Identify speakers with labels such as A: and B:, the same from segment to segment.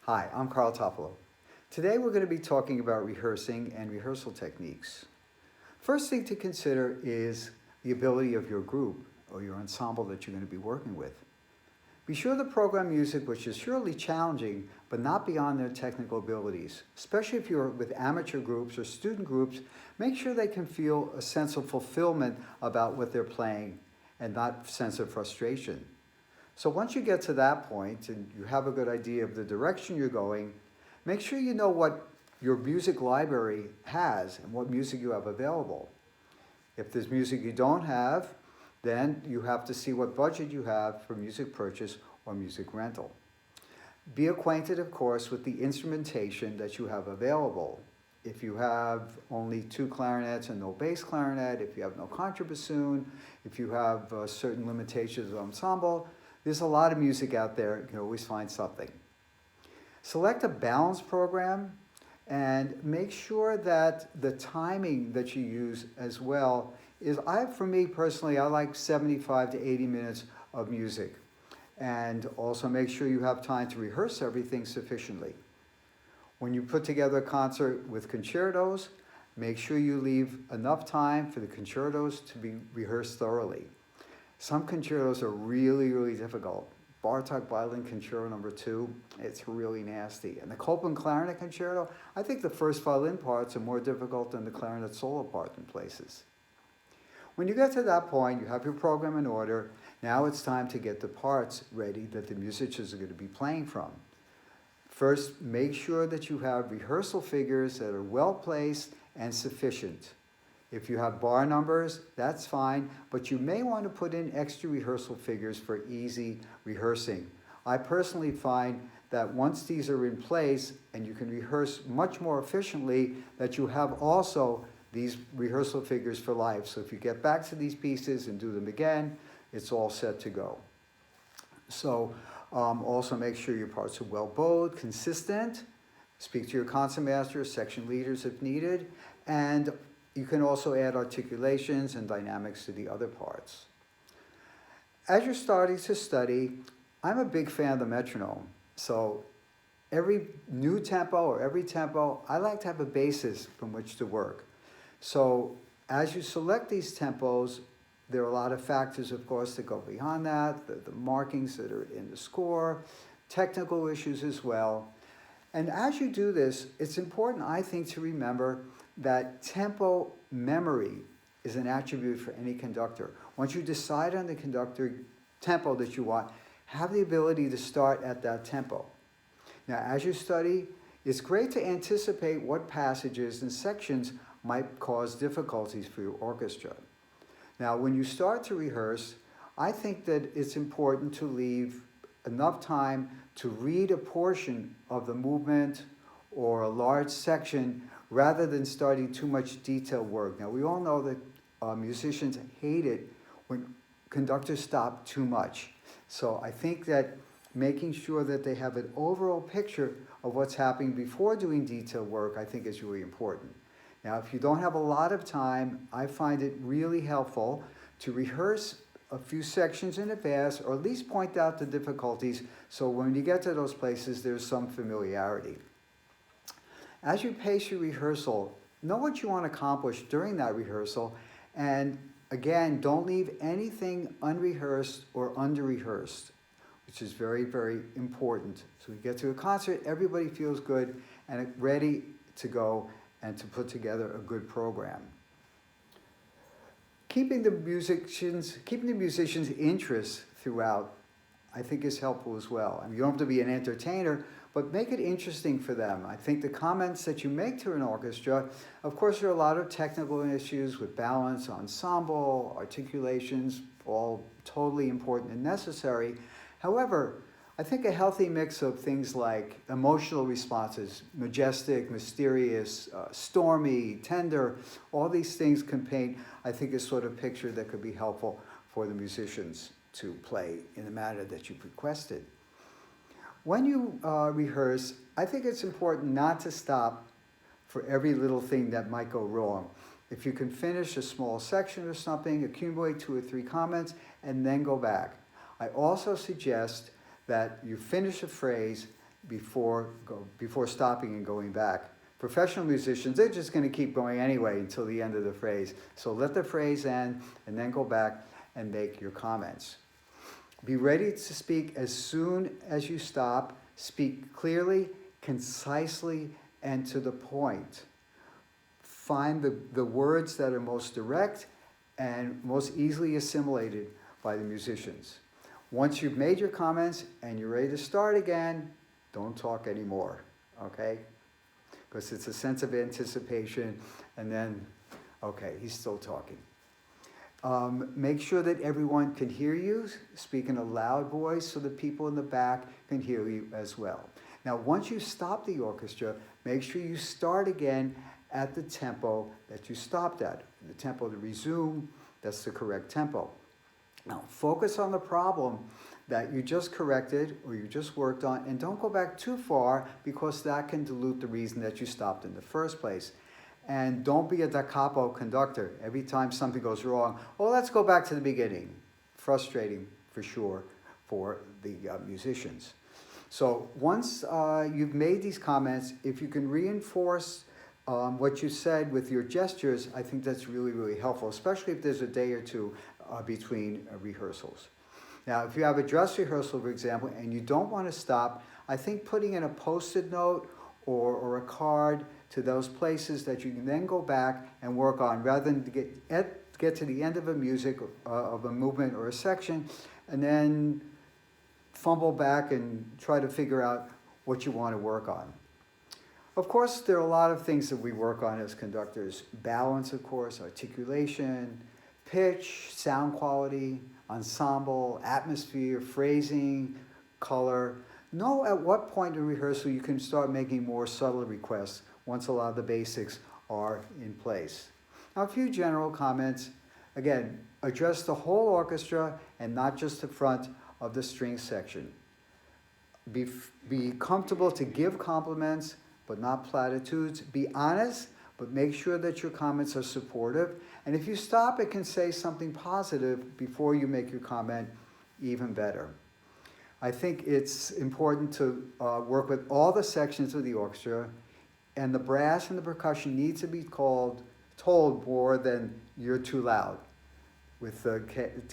A: Hi, I'm Topilow. Today we're going to be talking about rehearsing and rehearsal techniques. First thing to consider is the ability of your group or your ensemble that you're going to be working with. Be sure to program music which is surely challenging but not beyond their technical abilities. Especially if you're with amateur groups or student groups, make sure they can feel a sense of fulfillment about what they're playing and not a sense of frustration. So once you get to that point and you have a good idea of the direction you're going, make sure you know what your music library has and what music you have available. If there's music you don't have, then you have to see what budget you have for music purchase or music rental. Be acquainted, of course, with the instrumentation that you have available. If you have only 2 clarinets and no bass clarinet, if you have no contrabassoon, if you have certain limitations of ensemble, there's a lot of music out there. You can always find something. Select a balanced program and make sure that the timing that you use as well is, for me personally, I like 75 to 80 minutes of music. And also make sure you have time to rehearse everything sufficiently. When you put together a concert with concertos, make sure you leave enough time for the concertos to be rehearsed thoroughly. Some concertos are really, really difficult. Bartók Violin Concerto No. 2, it's really nasty. And the Copland Clarinet Concerto, I think the first violin parts are more difficult than the clarinet solo part in places. When you get to that point, you have your program in order. Now it's time to get the parts ready that the musicians are going to be playing from. First, make sure that you have rehearsal figures that are well placed and sufficient. If you have bar numbers, that's fine, but you may want to put in extra rehearsal figures for easy rehearsing. I personally find that once these are in place and you can rehearse much more efficiently, that you have also these rehearsal figures for life. So if you get back to these pieces and do them again, it's all set to go. So also make sure your parts are well bowed, consistent. Speak to your concertmaster, section leaders if needed, and you can also add articulations and dynamics to the other parts. As you're starting to study, I'm a big fan of the metronome. So every new tempo or every tempo, I like to have a basis from which to work. So as you select these tempos, there are a lot of factors, of course, that go beyond that, the markings that are in the score, technical issues as well. And as you do this, it's important, I think, to remember that tempo memory is an attribute for any conductor. Once you decide on the conductor tempo that you want, have the ability to start at that tempo. Now, as you study, it's great to anticipate what passages and sections might cause difficulties for your orchestra. Now, when you start to rehearse, I think that it's important to leave enough time to read a portion of the movement or a large section rather than starting too much detailed work. Now, we all know that musicians hate it when conductors stop too much. So I think that making sure that they have an overall picture of what's happening before doing detailed work, I think is really important. Now, if you don't have a lot of time, I find it really helpful to rehearse a few sections in advance, or at least point out the difficulties, so when you get to those places, there's some familiarity. As you pace your rehearsal, know what you want to accomplish during that rehearsal, and again, don't leave anything unrehearsed or under-rehearsed, which is very, very important. So we get to a concert, everybody feels good and ready to go and to put together a good program. Keeping the musicians' interest throughout, I think, is helpful as well. I mean, you don't have to be an entertainer, but make it interesting for them. I think the comments that you make to an orchestra, of course, there are a lot of technical issues with balance, ensemble, articulations, all totally important and necessary. However, I think a healthy mix of things like emotional responses, majestic, mysterious, stormy, tender, all these things can paint, I think, a sort of picture that could be helpful for the musicians to play in the manner that you've requested. When you rehearse, I think it's important not to stop for every little thing that might go wrong. If you can finish a small section or something, accumulate 2 or 3 comments, and then go back. I also suggest that you finish a phrase, before stopping and going back. Professional musicians, they're just going to keep going anyway until the end of the phrase. So let the phrase end and then go back and make your comments. Be ready to speak as soon as you stop. Speak clearly, concisely, and to the point. Find the words that are most direct and most easily assimilated by the musicians. Once you've made your comments and you're ready to start again, don't talk anymore, okay? Because it's a sense of anticipation, and then, okay, he's still talking. Make sure that everyone can hear you. Speak in a loud voice so the people in the back can hear you as well. Now, once you stop the orchestra, make sure you start again at the tempo that you stopped at. The tempo to resume, that's the correct tempo. Now, focus on the problem that you just corrected or you just worked on, and don't go back too far because that can dilute the reason that you stopped in the first place. And don't be a da capo conductor. Every time something goes wrong, oh, let's go back to the beginning. Frustrating for sure for the musicians. So once you've made these comments, if you can reinforce what you said with your gestures, I think that's really, really helpful, especially if there's a day or two between rehearsals. Now, if you have a dress rehearsal, for example, and you don't want to stop, I think putting in a post-it note or a card to those places that you can then go back and work on, rather than get to the end of a movement or a section, and then fumble back and try to figure out what you want to work on. Of course, there are a lot of things that we work on as conductors. Balance, of course, articulation, pitch, sound quality, ensemble, atmosphere, phrasing, color. Know at what point in rehearsal you can start making more subtle requests once a lot of the basics are in place. Now, a few general comments. Again, address the whole orchestra and not just the front of the string section. Be comfortable to give compliments, but not platitudes. Be honest, but make sure that your comments are supportive. And if you stop, it can say something positive before you make your comment, even better. I think it's important to work with all the sections of the orchestra, and the brass and the percussion need to be told more than you're too loud. With the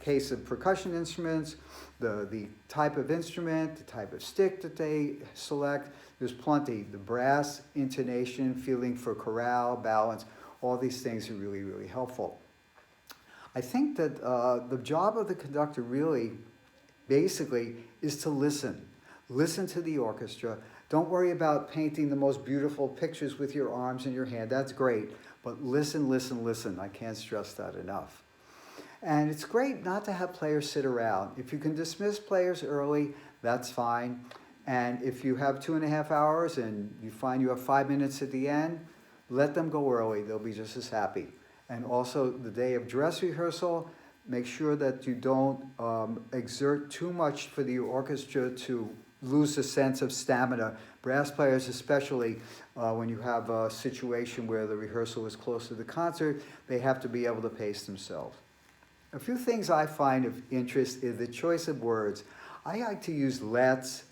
A: case of percussion instruments, the type of instrument, the type of stick that they select, there's plenty. The brass, intonation, feeling for chorale, balance, all these things are really, really helpful. I think that the job of the conductor really, basically, is to listen. Listen to the orchestra. Don't worry about painting the most beautiful pictures with your arms and your hand. That's great. But listen, listen, listen. I can't stress that enough. And it's great not to have players sit around. If you can dismiss players early, that's fine. And if you have 2.5 hours and you find you have 5 minutes at the end, let them go early. They'll be just as happy. And also the day of dress rehearsal, make sure that you don't exert too much for the orchestra to lose a sense of stamina. Brass players especially, when you have a situation where the rehearsal is close to the concert, they have to be able to pace themselves. A few things I find of interest is the choice of words. I like to use let's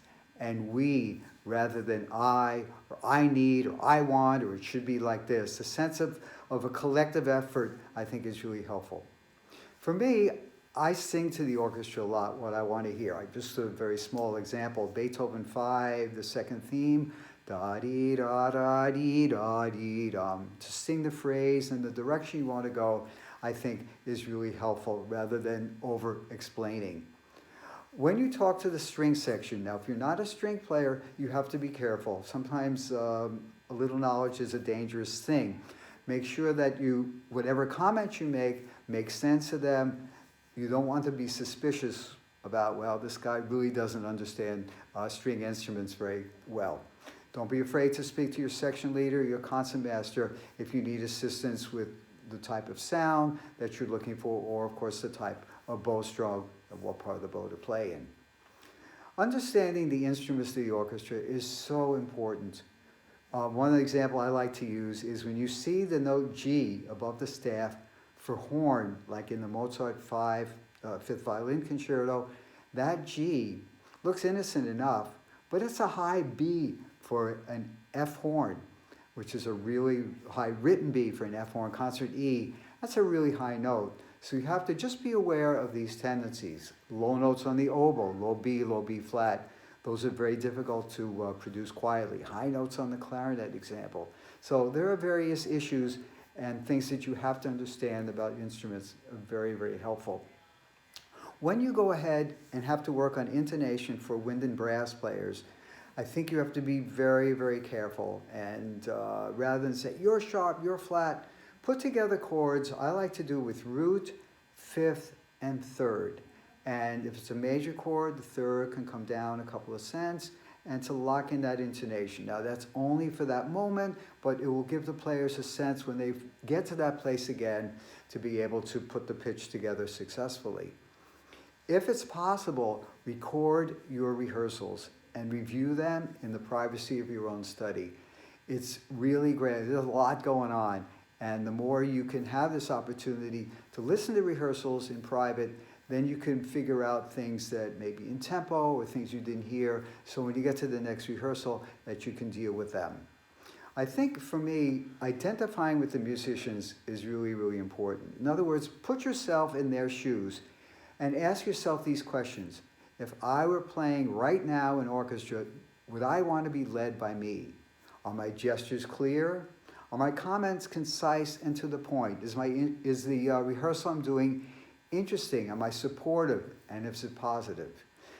A: and we rather than I, or I need, or I want, or it should be like this. The sense of a collective effort, I think, is really helpful. For me, I sing to the orchestra a lot what I want to hear. Just a very small example, Beethoven 5, the second theme, da-dee-da-da-dee-da-dee-dum. To sing the phrase and the direction you want to go, I think, is really helpful rather than over-explaining. When you talk to the string section, now if you're not a string player, you have to be careful. Sometimes a little knowledge is a dangerous thing. Make sure that whatever comments you make sense to them. You don't want to be suspicious about, well, this guy really doesn't understand string instruments very well. Don't be afraid to speak to your section leader, your concertmaster, if you need assistance with the type of sound that you're looking for, or of course the type of bow stroke, of what part of the bow to play in. Understanding the instruments of the orchestra is so important. One example I like to use is when you see the note G above the staff for horn, like in the Mozart 5 Fifth Violin Concerto, that G looks innocent enough, but it's a high B for an F horn, which is a really high written B for an F horn. Concert E, that's a really high note. So you have to just be aware of these tendencies. Low notes on the oboe, low B flat. Those are very difficult to produce quietly. High notes on the clarinet example. So there are various issues and things that you have to understand about instruments are very, very helpful. When you go ahead and have to work on intonation for wind and brass players, I think you have to be very, very careful. And rather than say, you're sharp, you're flat, put together chords. I like to do with root, fifth, and third. And if it's a major chord, the third can come down a couple of cents, and to lock in that intonation. Now that's only for that moment, but it will give the players a sense when they get to that place again to be able to put the pitch together successfully. If it's possible, record your rehearsals and review them in the privacy of your own study. It's really great. There's a lot going on, and the more you can have this opportunity to listen to rehearsals in private, then you can figure out things that may be in tempo or things you didn't hear, so when you get to the next rehearsal, that you can deal with them. I think for me, identifying with the musicians is really, really important. In other words, put yourself in their shoes and ask yourself these questions. If I were playing right now in orchestra, would I want to be led by me? Are my gestures clear? Are my comments concise and to the point? Is the rehearsal I'm doing interesting? Am I supportive? And is it positive?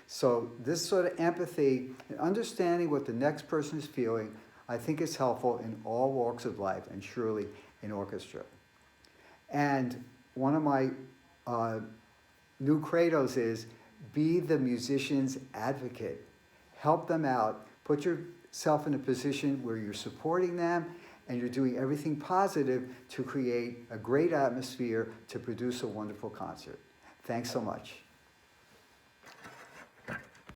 A: So this sort of empathy and understanding what the next person is feeling, I think is helpful in all walks of life, and surely in orchestra. And one of my new credos is, be the musician's advocate. Help them out. Put yourself in a position where you're supporting them and you're doing everything positive to create a great atmosphere to produce a wonderful concert. Thanks so much.